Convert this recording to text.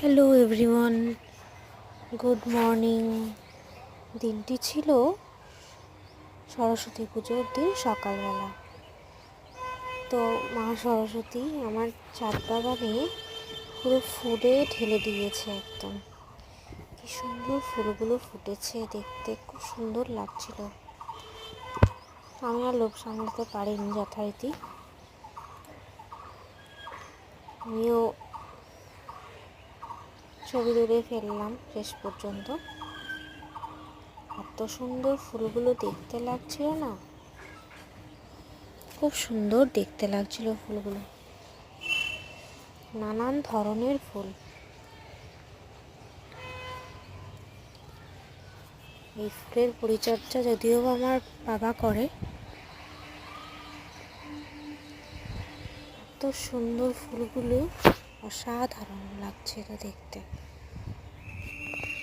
Hello everyone, good morning. দিনটি ছিল সরস্বতী পুজোর দিন সকালবেলা। তো মা সরস্বতী আমার ছাদ বাগানে পুরো ফুলে ঢেলে দিয়েছে। একদম কি সুন্দর ফুলগুলো ফুটেছে, দেখতে খুব সুন্দর লাগছিল। আমি আর লোভ সামলাতে পারিনি, যথারীতি আমিও ছবি তুলে ফেললাম। শেষ পর্যন্ত এত সুন্দর ফুলগুলো দেখতে লাগছিল না, খুব সুন্দর দেখতে লাগছিল ফুলগুলো, নানান ধরনের ফুল। এই ফুলের পরিচর্যা যদিও আমার বাবা করে, এত সুন্দর ফুলগুলো অসাধারণ লাগছিল দেখতে।